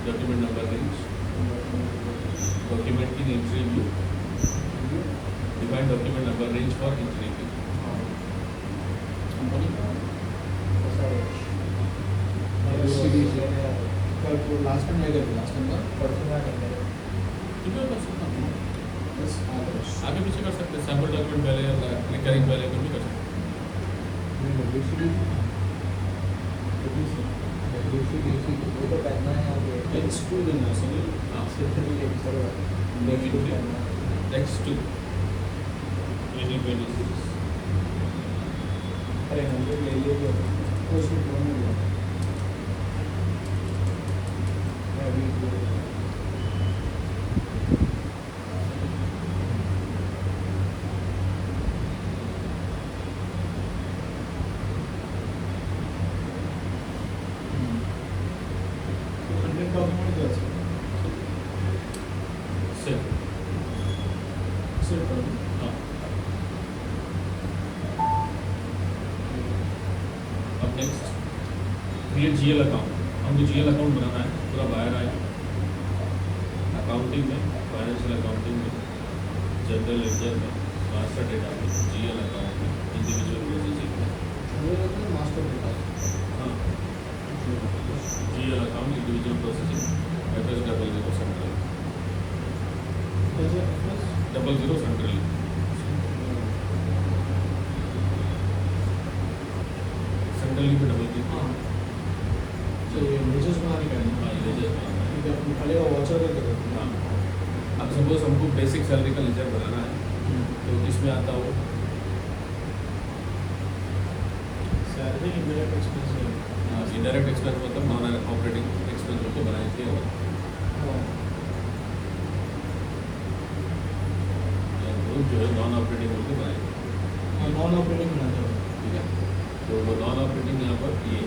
document number range, document in entry view, define document number range for entry view. Company last time नहीं करते last time का कर सकता हूँ, बस आगे पीछे कर सकते हैं, सैम्पल डॉक्यूमेंट पहले रिकरिंग पहले कुछ भी कर सकते वो तो करना है आगे Next to the national, next to 2026. अरे हम लोग ले लिए कुछ भी कौन नहीं हुआ अभी डॉक्यूमेंट कर Save. सिर्फ हाँ. अब नेक्स्ट क्रिएट GL अकाउंट. हमको GL अकाउंट बनाना है, पूरा बाहर आए अकाउंटिंग में, फाइनेंशियल अकाउंटिंग में, जनरल लेजर में, मास्टर डेटा में, GL अकाउंट में, इंडिविजुअल प्रोसेसिंग में. मास्टर डेटा हाँ, GL account individual processing, address 00 central, 00 central, centrally पे डबल क्लिक. तो ये मेजर्स बनाने का है हाँ, लेजर बनाना है. ठीक है अपनी खाली का वॉचर करके दो हाँ, अब सपोज हमको बेसिक सैलरी का लेजर बनाना है, तो इसमें आता हो सैलरी इनडायरेक्ट एक्सपेंस है इनडायरेक्ट एक्सपेंस, मतलब नॉन ऑपरेटिंग एक्सपेंस को बनाए थे, और जो है नॉन ऑपरेटिंग को बनाए. नॉन ऑपरेटिंग बनाते हो ठीक है, तो वो नॉन ऑपरेटिंग यहाँ पर ये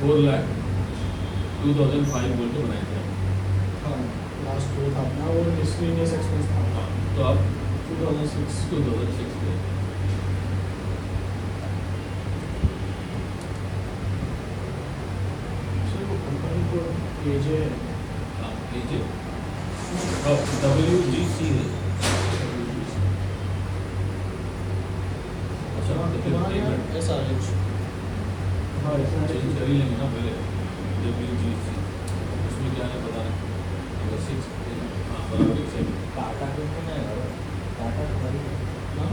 4,02,005 बोल के बनाए थे. हाँ लास्ट वो था अपना वो मिसलेनियस एक्सपेंस था हाँ, तो अब 2006 2006 में सर वो कंपनी को भेजे हाँ लीजिए, WGC है. अच्छा, तो फिर पेमेंट SRH हाँ चेंज कर ही लेंगे ना पहले. WGC उसमें क्या है पता नहीं, नंबर 6. हाँ बराबर सेम. टाटा के है टाटा हमारी हाँ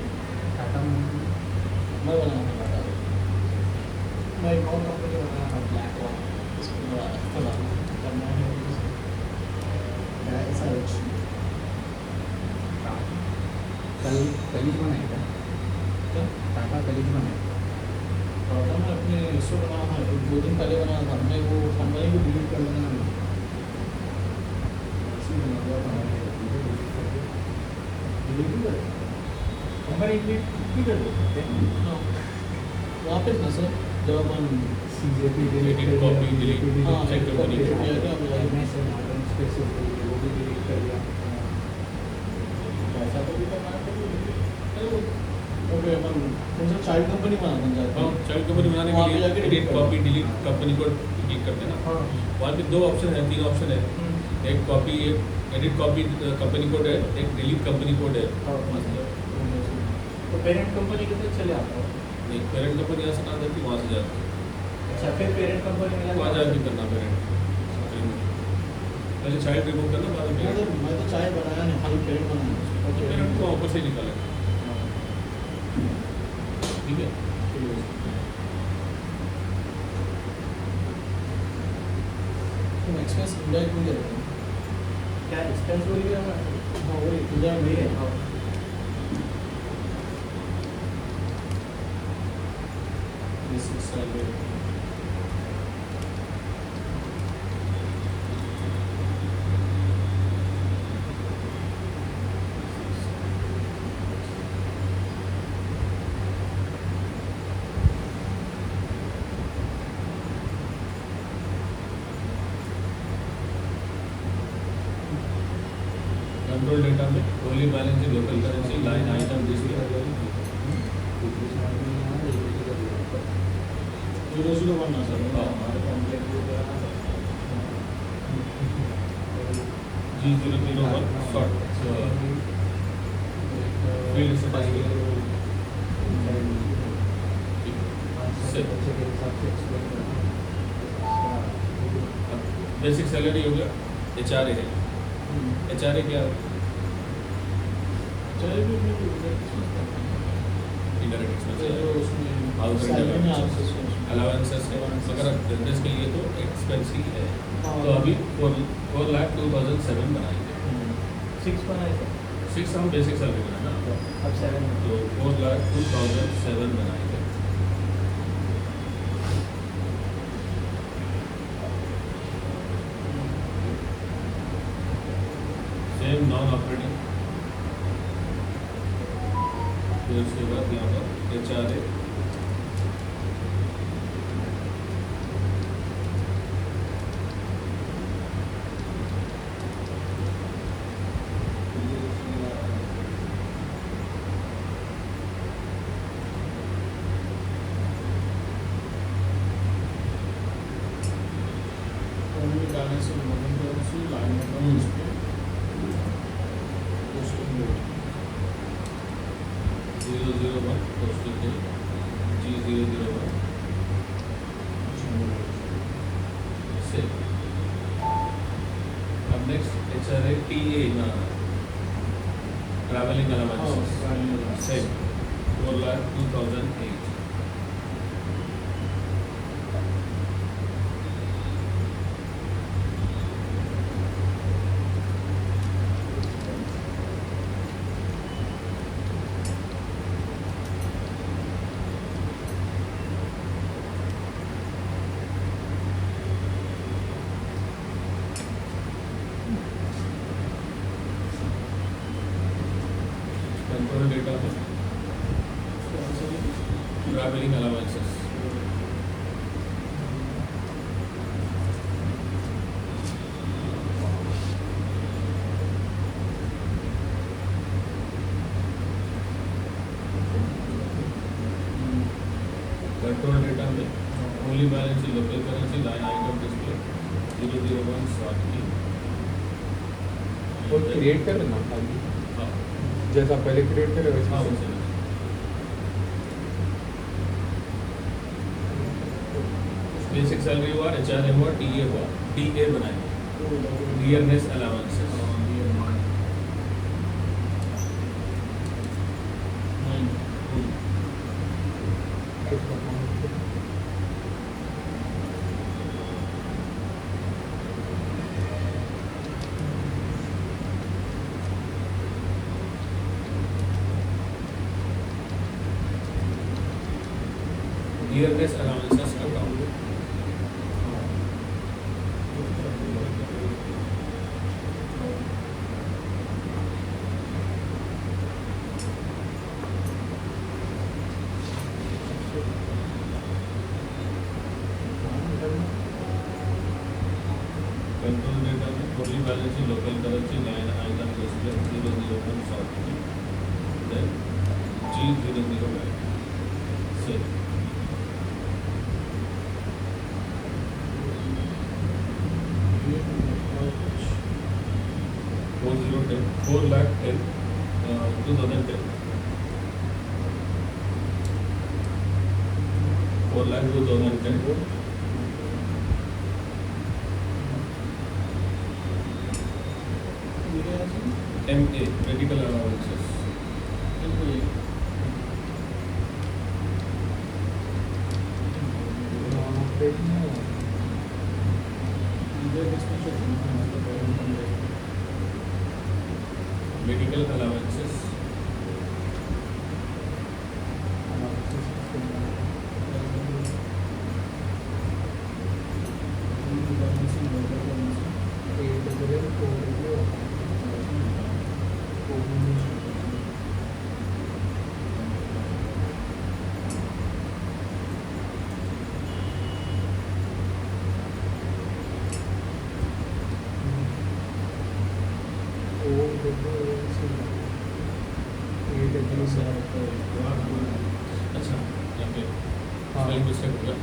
टाटा मैं बनाया था टाटा मैं एक और कंपनी बनाया था ब्लैक रॉक इसको बड़ा करना है SRH कल ही बनाया था क्या टाटा कल ही बनाया टाटा में अपने इसको बनाया था 2 दिन पहले बनाया था मैं वो कंपनी को डिलीट कर देना है कंपनी डिलीट कर देते हाँ वापस ना सर जब अपन CJP Edit, copy, delete, हाँ check एक करके कॉपी delete. किया क्या बोला वो भी डिलीट कर दिया ऐसा तो भी करना है ओके अपन कौन सा चाइल्ड कंपनी बनाना चाहते हाँ, हैं चाइल्ड कंपनी बनाने वहाँ के पे लिए जाके एडिट delete कर copy delete company code click करते हैं ना. हाँ वहाँ पे 2 ऑप्शन है, 3 ऑप्शन है. एक कॉपी, एक एडिट कॉपी कंपनी कोड है, एक डिलीट कंपनी कोड है. तो पेरेंट कंपनी के साथ चले आता है नहीं, पेरेंट कंपनी यहाँ से ना जाती, वहाँ से जाती. अच्छा फिर पेरेंट कंपनी में वहाँ जाके करना पेरेंट. पहले चाइल्ड रिमूव करना, बाद में पेरेंट. मैं तो चाय बनाया नहीं खाली पेरेंट बनाया तो पेरेंट को ऊपर से ही निकालें. ठीक है, तुम एक्सपेंस इंडायरेक्ट में देते हो क्या एक्सपेंस बोल गया हाँ वही इंडायरेक्ट नहीं है हाँ बेसिक सैलरी कंट्रोल डेटा में ओनली बैलेंस इन local currency line item display 001 ना सर हाँ. हमारे complaint G001 short field statistic basic salary हो गया HRA है HRA क्या इंडायरेक्ट एक्सपेंस अलाउंसेस है अगर बिजनेस के लिए तो एक्सपेंस ही है तो अभी 4,02,007 बनाएंगे 6 बनाए थे 6 हम बेसिक सैलरी बनाना अब 7 तो 4,02,007 बनाएंगे सेम नॉन ऑपरेटिंग फिर उसके बाद यहाँ पर HRA G001 postal code G001 save अब next HRA TA ना traveling allowances save 4,02,008 control data में ट्रैवलिंग अलाउंसेस कंट्रोल डेटा में only balance local currency line item display 001 short की वो क्रिएट कर लेना खाली हाँ जैसा पहले क्रिएट करे वैसे हाँ ही। वैसे बेसिक सैलरी हुआ HRA हुआ TA हुआ TA बनाएंगे dearness allowances dearness allowances account control data में only balance local currency line item display 001 short की then G001 save 4,10,2010 4,02,010 MA medical allowances medical allowances अच्छा यहाँ पे स्पेलिंग मिस्टेक हो गया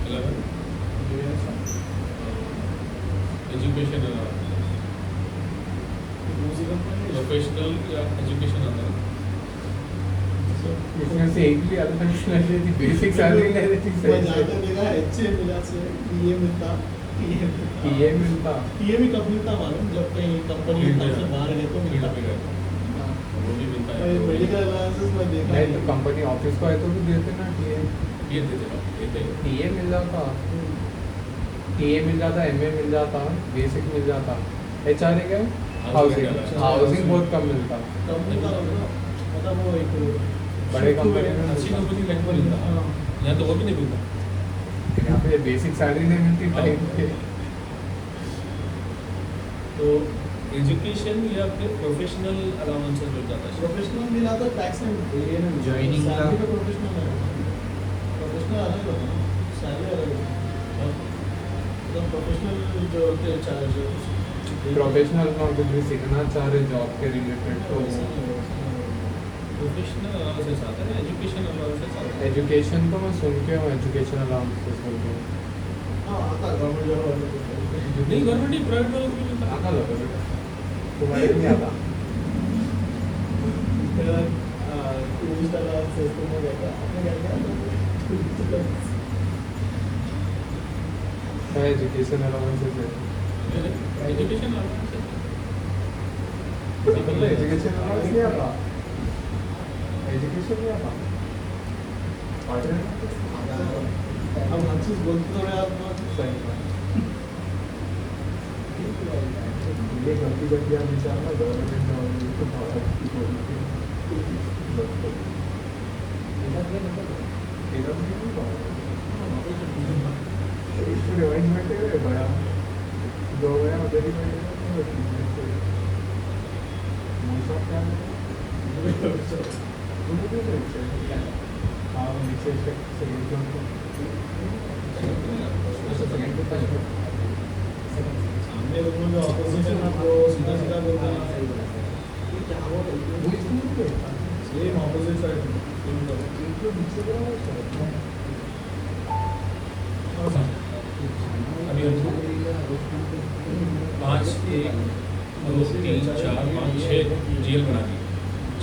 11 Yes. Education Music company. Professional या education allowance इसमें से एक भी अलग नहीं थी, बेसिक सैलरी ले रही थी मैं सही जाते से। देखा HA मिला से PA मिलता ये मिलता PA भी कब मिलता मालूम, जब कहीं कंपनी से बाहर गए तो मिलता। हाँ। वो भी मिलता है मेडिकल अलाउंसेस में देखा नहीं तो कंपनी ऑफिस को आए तो भी देते ना ये देते हैं टीए मिल जाता, टीए मिल जाता, एमए मिल जाता, बेसिक मिल जाता। एचआरए क्या है? हाउसिंग, हाउसिंग बहुत कम मिलता। कंपनी का मतलब वो एक बड़े कंपनी में अच्छी कंपनी कहीं पर मिलता है यहाँ तो वो भी नहीं मिलता यहाँ पे बेसिक सैलरी नहीं मिलती टाइम पे। तो एजुकेशन या फिर प्रोफेशनल अलाउंसेस मिल जाता है प्रोफेशनल मिला तो टैक्स एंड Joining का- सैलरी का प्रोफेशनल है, प्रोफेशनल अलग होता है, सैलरी अलग होता है। तो प्रोफेशनल जो होते हैं चार्ज प्रोफेशनल में कुछ भी सीखना चाह रहे जॉब के रिलेटेड तो प्रोफेशनल अलाउंसेस आता है एजुकेशन अलाउंसेस आता है एजुकेशन तो मैं सुन के हूँ, एजुकेशन अलाउंसेस सुन के हूँ। हाँ आता है गवर्नमेंट जॉब नहीं गवर्नमेंट ही प्राइवेट वालों को भी मिलता है आता लगा बेटा, तुम्हारे को नहीं आता। टूरिस्ट अलाउंसेस तो मैं देखा आपने क्या किया क्या एजुकेशन अलाउंसेस है? एजुकेशन अलाउंसेस एजुकेशन अलाउंस नहीं आता, एजुकेशन नहीं आता। अब हर चीज़ बोलते तो रहे आप सही बात। ये गलती कर दिया बेचारा गवर्नमेंट जॉब तो भारत की पॉलिसी डिवाइसमेंट है बड़ा दो गया उधर ही मौसम क्या हाँ नीचे सेकंड सामने लोगों जो ऑपोजिशन है वो सीधा सीधा बोलता है ये क्या हो रहा है सेम ऑपोजिट साइड अभी हमको 5 1 2 3 4 5 6 जीएल बना दी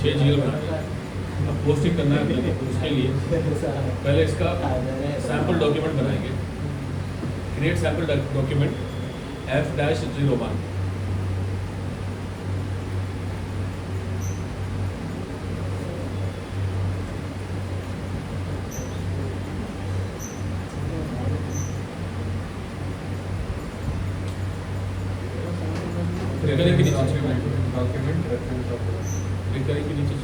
6 जीएल बना दी अब पोस्टिंग करना है अपने को, उसके लिए पहले इसका सैम्पल डॉक्यूमेंट बनाएंगे create sample document F-01 recurring के नीचे डॉक्यूमेंट रेफरेंस रिकरिंग के नीचे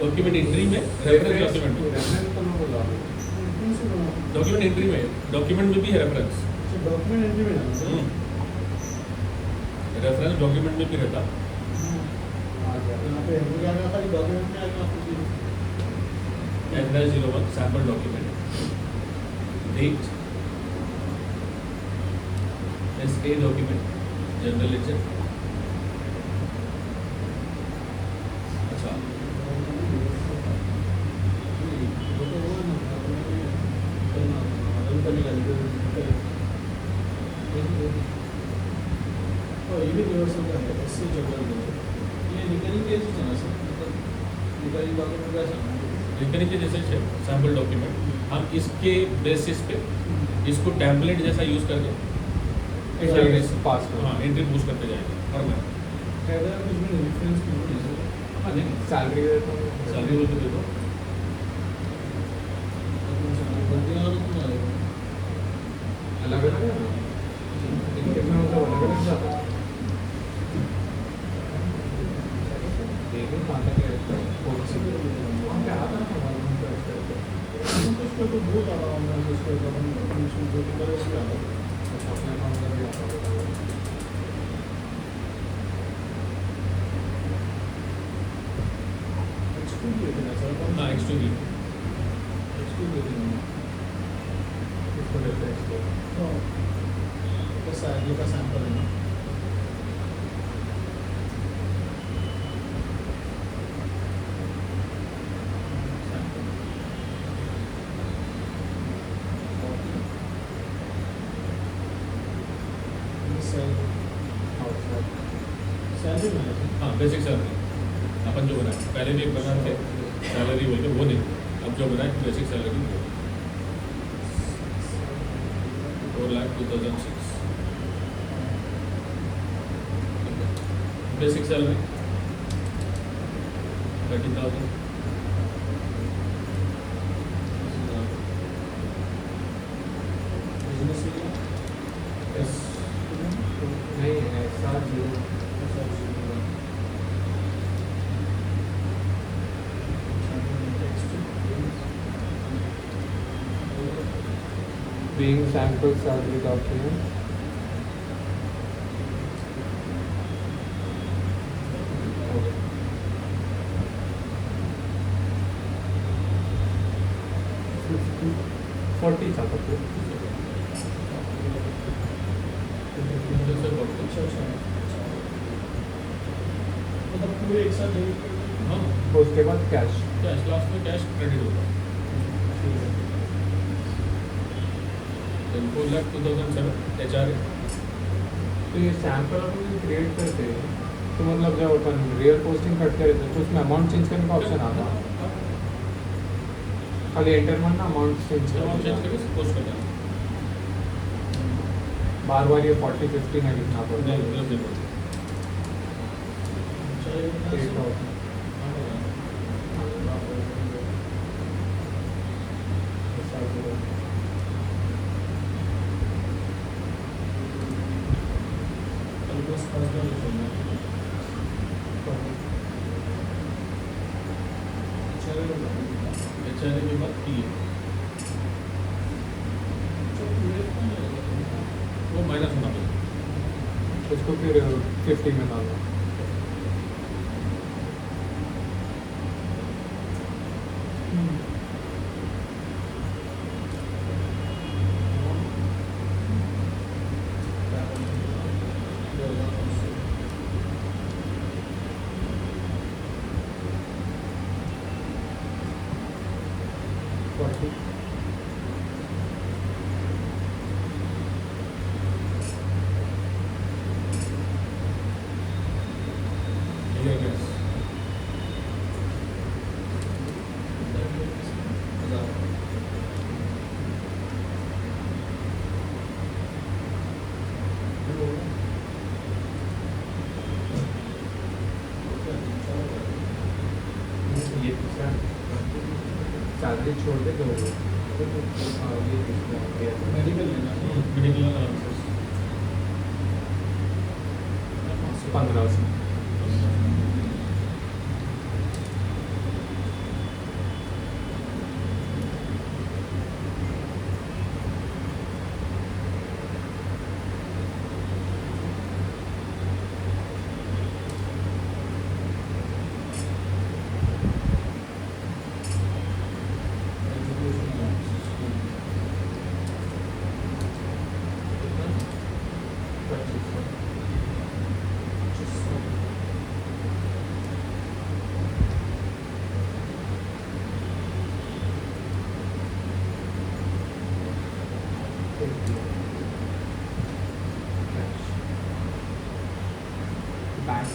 डॉक्यूमेंट एंट्री में रेफरेंस डॉक्यूमेंट एंट्री में डॉक्यूमेंट में भी है रेफरेंस डॉक्यूमेंट एंट्री में जाना है रेफरेंस डॉक्यूमेंट में भी रहता यहाँ पे एंट्री आने वाला डॉक्यूमेंट में आएगा आपको F-01 sample document date SA document general lecture अच्छा ये भी रिवर्सल का है इससे जनरल ये रिकरिंग केस है ना सर मतलब रिकरिंग डॉक्यूमेंट का रिकरिंग के जैसे सैम्पल डॉक्यूमेंट हम इसके बेसिस पे इसको टेम्पलेट जैसा यूज करके पास हाँ एंट्री पुश करते जाएंगे हर महीने अगर कुछ भी रेफरेंस की हाँ नहीं सैलरी सैलरी बोल के दे दो अलग अलग है ना, इनके में मतलब अलग अलग जाता है। देखिए कहाँ तक है कौन सी वहाँ पे आता है हमारे वहाँ पे ऐसे उसको तो बहुत आ रहा है उसको अपन जो भी करे उसमें आता है अपने काम कर भी आता है। एक्सक्यूज देना सर हाँ एक्सट्रीमली एक्सक्यूज देना इसको देते हैं इसको तो सैलरी का सैंपल है ना सैलरी मैनेजर हाँ बेसिक सैलरी अपन जो बनाए पहले भी एक बना थे सैलरी बोल के वो नहीं, अब जो बनाए बेसिक सैलरी वो 4,02,006 बेसिक सैलरी 30,000 बिजनेस yes. नहीं ऐसा zero being sample salary document. Okay. 40 था तब तो। मतलब पूरे एक साथ हाँ उसके बाद कैश कैश लास्ट में कैश क्रेडिट होगा 4,02,007 HR तो ये सैम्पल अपन क्रिएट करते हैं तो मतलब जब अपन रियल पोस्टिंग करते रहते हैं तो उसमें अमाउंट चेंज करने का ऑप्शन आता है खाली एंटर करना अमाउंट चेंज चेंज करना करके पोस्ट कर देना बार बार ये 40-50 नहीं लिखना पड़ता नहीं है मतलब देखो Create out. ऐसा करो। HR के बाद PA वो माइनस होना पड़ेगा उसको फिर 50 में डालना yes. ये सैलरी छोड़ दे तो हाँ ये मेडिकल लेना मेडिकल 15 से बैंक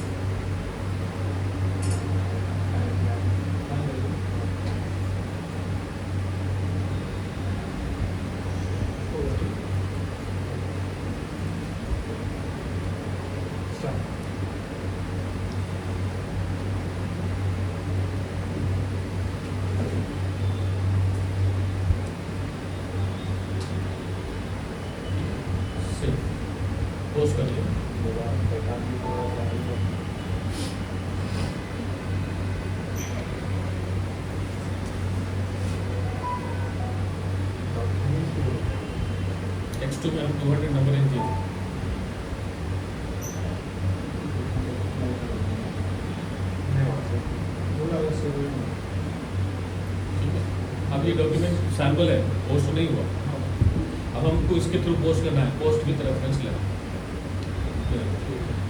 पोस्ट कर लिया X2 में हम 200 नंबर इन किए ठीक है अब ये डॉक्यूमेंट सैम्पल है पोस्ट नहीं हुआ अब हमको इसके थ्रू पोस्ट करना है, पोस्ट विद रेफरेंस लेना,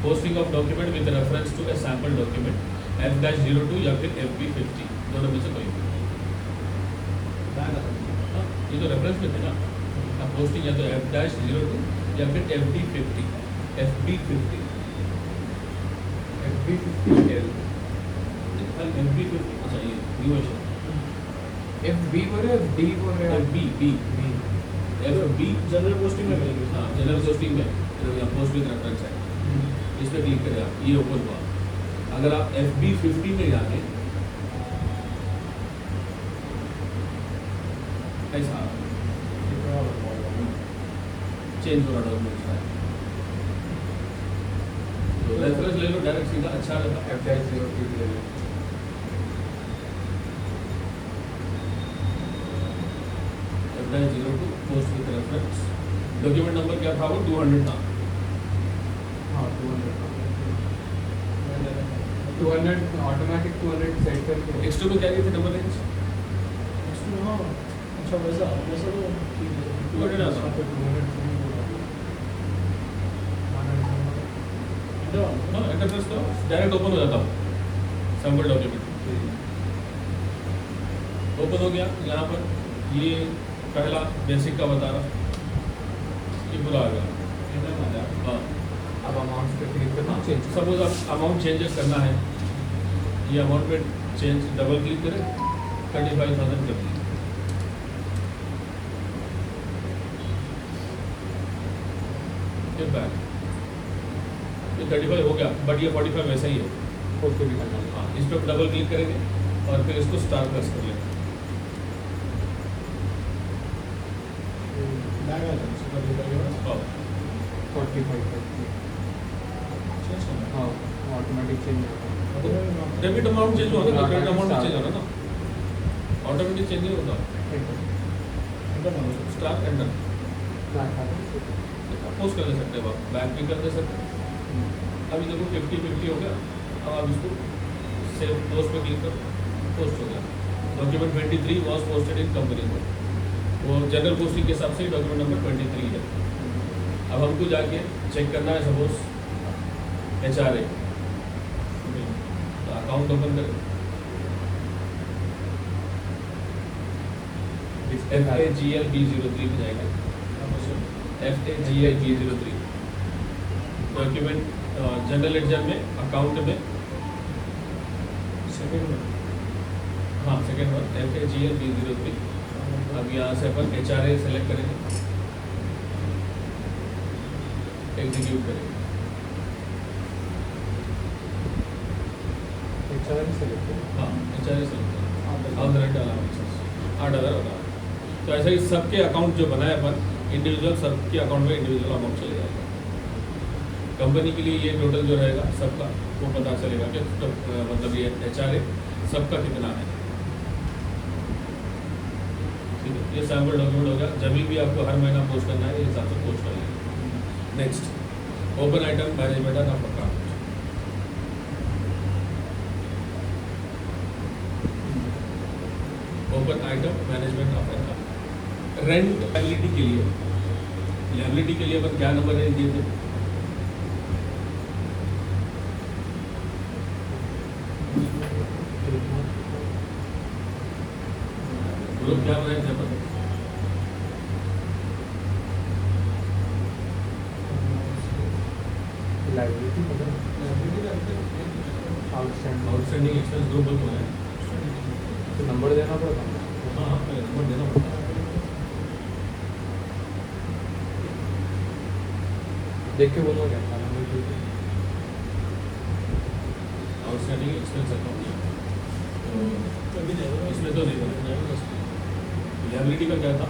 posting of document with reference to a sample document F-02 या फिर FB50, दोनों में से कोई। ये तो रेफरेंस में थे ना, अब पोस्टिंग या तो F-02 या फिर FB50, FB50 FB50L FB50, अच्छा ये न्यू वर्जन FB बोल रहे हो FD बोल रहे हो FB FB जनरल पोस्टिंग में मिलेगी। हाँ जनरल पोस्टिंग में यहाँ पोस्ट विद रेफरेंस है, इस पर क्लिक करें आप, ये ओपन हुआ। अगर आप FB50 में जाएंगे ऐसा चेंज हो रहा डॉक्यूमेंट है, तो रेफरेंस ले लो डायरेक्ट सीधा, अच्छा रहता। F-03 ले लो। F-02 post with reference, document number क्या था वो 200 था। हाँ 200 ऑटोमेटिक 200 सेट करके X2 में क्या थे नंबर रेंज? हाँ अच्छा वैसा वैसा तो ठीक है। 200 आता। हाँ इंटरफेस तो डायरेक्ट ओपन हो जाता सैम्पल डॉक्यूमेंट, ओपन हो गया। यहाँ पर ये पहला बेसिक का बता रहा, ये पूरा आ गया। हाँ अब अमाउंट पे क्लिक करना चेंज सपोज आप अमाउंट चेंजेस करना है, ये अमाउंट पे चेंज डबल क्लिक करें, 35,000 कर दी। बैक ये 35 हो गया, बट ये 45 वैसा ही है। ओके भी करना हाँ इस पर डबल क्लिक करेंगे और फिर इसको स्टार प्रेस कर लेंगे। बैग आ जाए उसका भी लगेगा। हाँ 45 हाँ automatic change debit amount change होगा ना, क्रेडिट अमाउंट चेंज होगा ना, ऑटोमेटिक चेंज नहीं होता। स्टार एंटर पोस्ट कर दे सकते हो आप, बैक भी कर दे सकते हो। अभी देखो 50-50 हो गया, अब आप इसको सेव पोस्ट पे क्लिक करो, पोस्ट हो गया। Document 23 was posted in company को, वो जनरल पोस्टिंग के हिसाब से डॉक्यूमेंट नंबर 23 है। अब हमको जाके चेक करना है, सपोज HRA, तो अकाउंट ओपन करें, FAGL-B03 में जाएंगे, FAGL-B03 डॉक्यूमेंट जनरल लेडजर में अकाउंट में सेकंड में हाँ सेकेंड वन FAGL-B03। अब यहाँ से अपन HRA सेलेक्ट करेंगे, एग्जीक्यूट करेंगे। HRA सेलेक्ट करो हाँ HRA सेलेक्ट करेंगे, $8 होगा। तो ऐसा ही सबके अकाउंट जो बनाए अपन इंडिविजुअल, सबके अकाउंट में इंडिविजुअल अमाउंट चले जाएगा। कंपनी के लिए ये टोटल जो रहेगा सबका वो पता चलेगा कि तो, मतलब ये HRA सबका कितना है। ठीक है, ये सैम्पल डॉक्यूमेंट हो गया। जब भी आपको हर महीना पोस्ट करना है, ये हिसाब से पोस्ट कर लेंगे। Next open item management of account. Open item management of account, rent liability के लिए, लायबिलिटी के लिए अपन क्या नंबर रेंज दिए थे? ग्रुप क्या बनाए थे अपन? Liability outstanding outstanding expense group बनाए। तो नंबर देना पड़ेगा हाँ हाँ पहले नंबर देना पड़ता है। देख के बोलो क्या था नंबर दीजिए आउटस्टैंडिंग एक्सपेंस अकाउंट इसमें तो नहीं बना। लायबिलिटी का क्या था?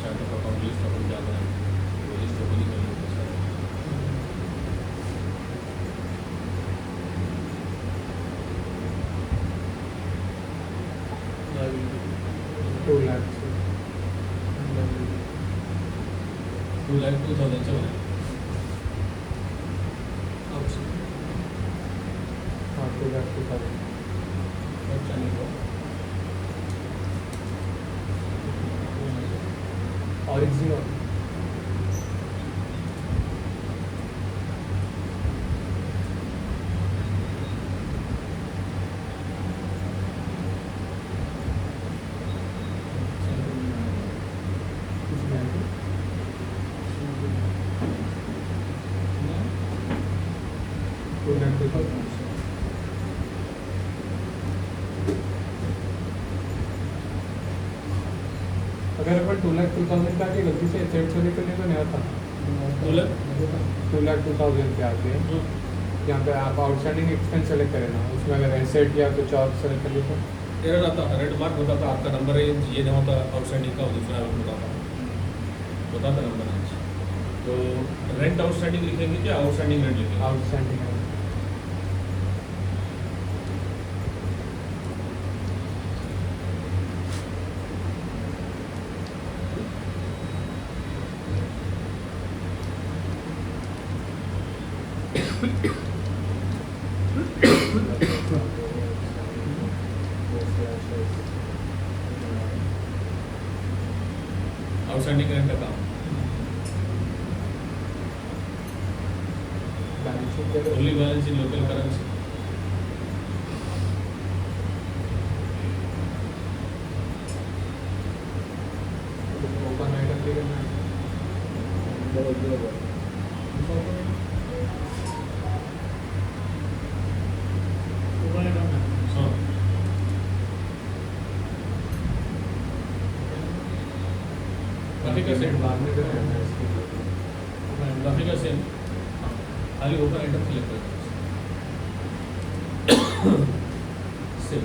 चार्ट ऑफ अकाउंट लिस्ट अपन क्या बनाए, वो लिस्ट ओपन ही कर लेते हैं। 2 लाख से 2,02,000 से बनाए। हाँ 2 लाख 2,000 और ओरिजिनल अगर अपन 2,02,000 का के गलती से सेट से लेकर तो नहीं आता 2,02,000 पे आते हैं यहाँ पे आप आउटस्टैंडिंग एक्सपेंस सेलेक्ट करें ना, उसमें अगर एसेट या कुछ और सेलेक्ट कर लेते एरर आता है, रेड मार्क होता था, आपका नंबर है ये नहीं होता आउटस्टैंडिंग का, दूसरा बताता नंबर है। तो रेंट आउटस्टैंडिंग लिखेंगे क्या आउटस्टैंडिंग रेंट लिखेंगे? आउटस्टैंडिंग आउटस्टैंडिंग रेंट का काम बैलेंस शीट ओनली बैलेंस इन लोकल करेंसी। ओपन आइटम भी करना है। हाँ ग्राफिक का सेम, बाद में करना है इसके लिए। ग्राफिक का सेम, खाली ओपन आइटम सेलेक्ट करें सेम।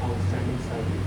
आउटस्टैंडिंग सैलरी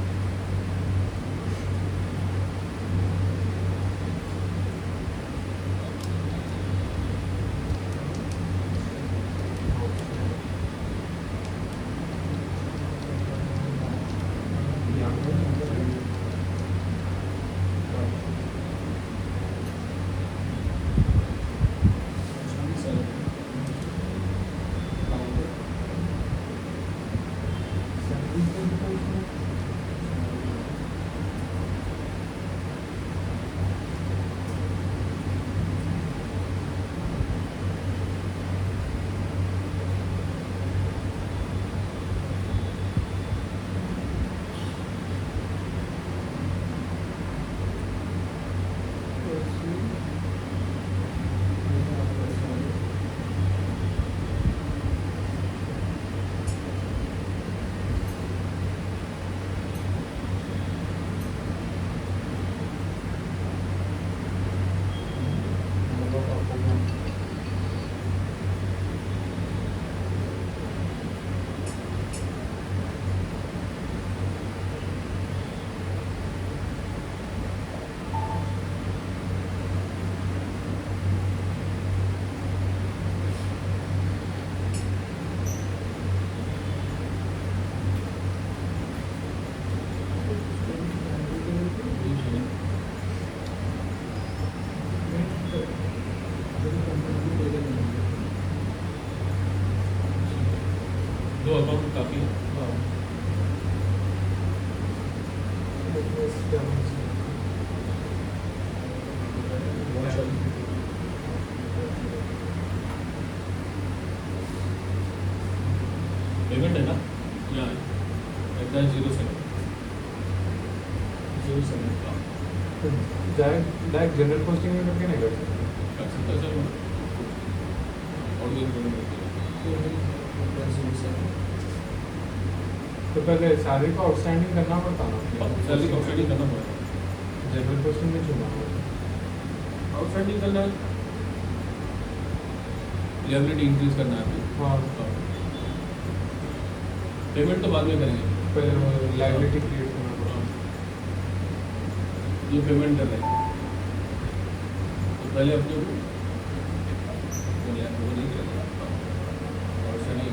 दो अकाउंट काफ़ी है। पेमेंट है ना यहाँ -07 डायरेक्ट जनरल पोस्टिंग में करके नहीं कर सकते। कर सकता है सर और भी पेमेंट तो पहले सैलरी को आउटस्टैंडिंग करना पड़ता ना, सैलरी को आउटस्टैंडिंग करना पड़ेगा। जनरल पोस्टिंग में चुना आउटस्टैंडिंग करना है, लिएबिलिटी इंक्रीज करना है। हाँ पेमेंट तो बाद में करेंगे, पहले वो लाइबिलिटी क्रिएट करना पड़ता। ये पेमेंट कर रहे हैं तो पहले अपने को वो नहीं करेगा आउटस्टैंडिंग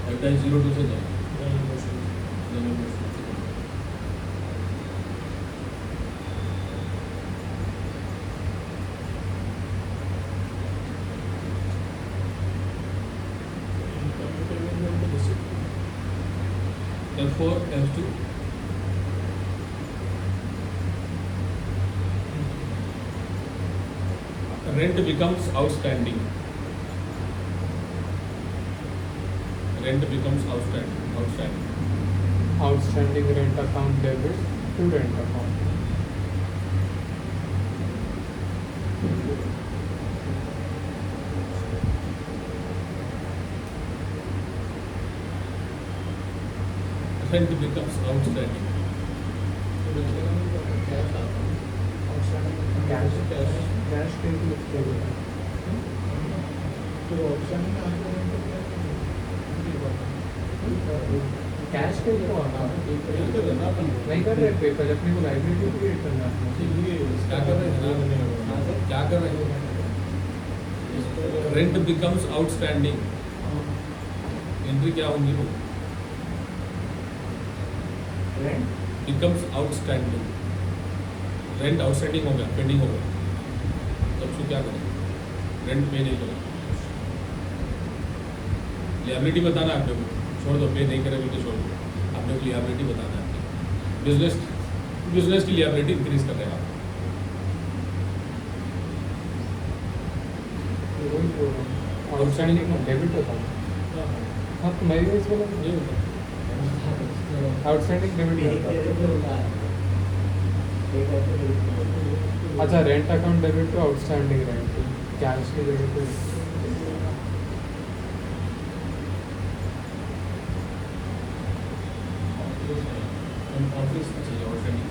एक्सपेंस एफ 02 से जाएंगे F4, F2. Rent becomes outstanding. Rent becomes outstanding. Outstanding rent account debit to rent account. Rent becomes outstanding. Cash के लिए लिखते हैं। कैश पे क्यों आता है? नहीं कर रहे पे पहले अपने को लाइब्रेरी क्रिएट करना है। क्या कर रहे हैं? क्या कर रहे हैं? Rent becomes outstanding. एंट्री क्या होंगी वो? Rent becomes outstanding. Rent outstanding हो गया, पेंडिंग हो गया, तब उसको क्या करें? रेंट पे नहीं करें। लिएबिलिटी बताना है आपने को, छोड़ दो, पे नहीं करे बोलते छोड़ दो। आपने को लिएबिलिटी बताना है आपकी। बिजनेस की लिएबिलिटी इंक्रीज कर रहे हैं आप। आउटस्टैंडिंग डेबिट होता है। हाँ तो मैं भी इस बोला ये होता है। आउटस्टैंडिंग डेबिट होता है। अच्छा rent account debit to outstanding rent cash की जगह पे ऑफिस चाहिए आउटस्टैंडिंग।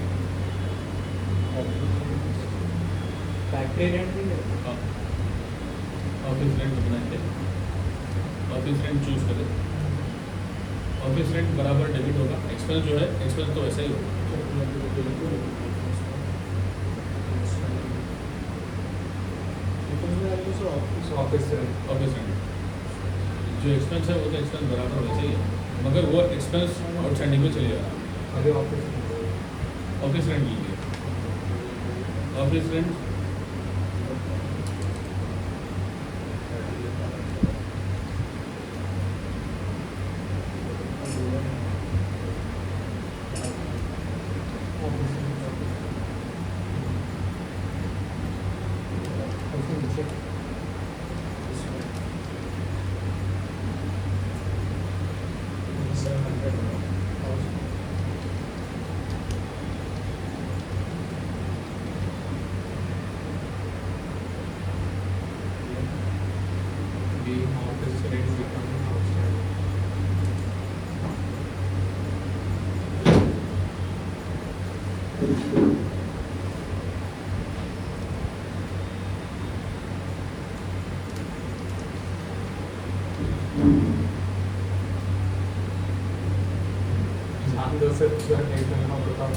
फैक्ट्री रेंट भी है। ऑफिस रेंट बनाएंगे, ऑफिस रेंट चूज करें। ऑफिस रेंट बराबर डेबिट होगा। एक्सपेंस जो है, एक्सपेंस तो वैसा ही होगा। ऑफिस रेंट ऑफिस रेंट जो एक्सपेंस है वो तो एक्सपेंस बराबर वैसे ही है, मगर वो एक्सपेंस आउटस्टैंडिंग में चले जाएगा। अरे ऑफिस ऑफिस रेंट लीजिए। ऑफिस रेंट से हम बताओ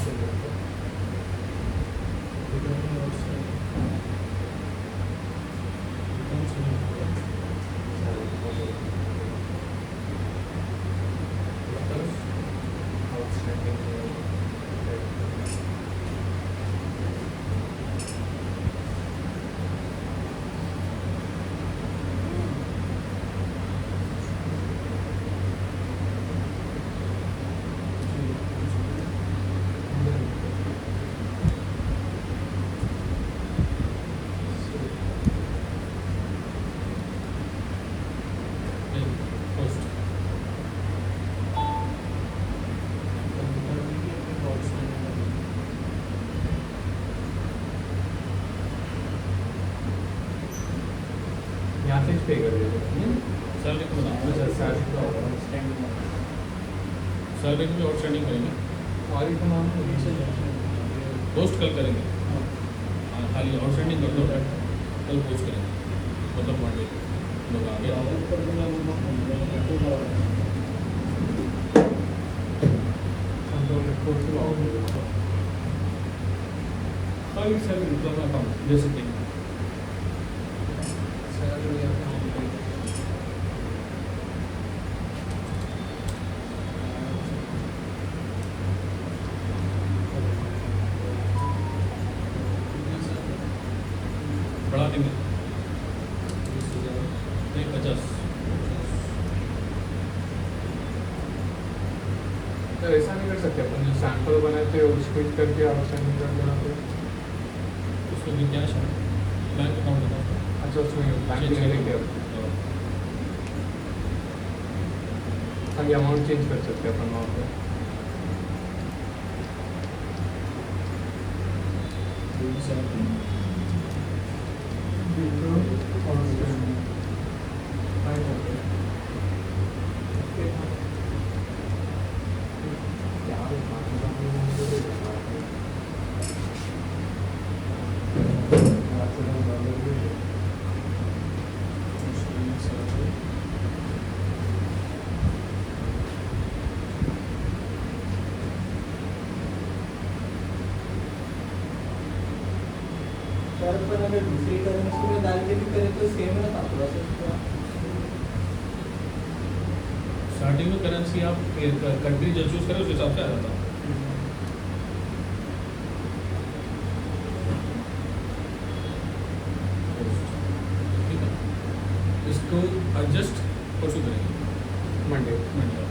यहाँ से पे कर देते सैलरी को बताओ। सैलरी को भी आउटस्टैंडिंग करेंगे और एक नाम पोस्ट कल करेंगे। हाँ, खाली आउटस्टैंडिंग कर दो, कल पोस्ट करेंगे, मतलब मंडे लोग आगे खाली सैलरी मतलब अकाउंट दे सकते हैं। तो ऐसा नहीं कर सकते अपन जो सैंपल बनाते हैं उसको ही करके आउटस्टैंडिंग कर देना फिर। उसको भी क्या है बैंक अकाउंट बताओ। अच्छा उसमें बैंक चेंज में लेके हम अमाउंट चेंज कर सकते हैं अपन वहाँ पे। सर पर अगर दूसरी करेंसी में डाल के भी करें तो सेम है ना प्रोसेस पूरा। स्टार्टिंग में करेंसी आप कंट्री जो चूज करें उस हिसाब से आ जाता है। ठीक है, इसको एडजस्ट परसों करेंगे मंडे मंडे।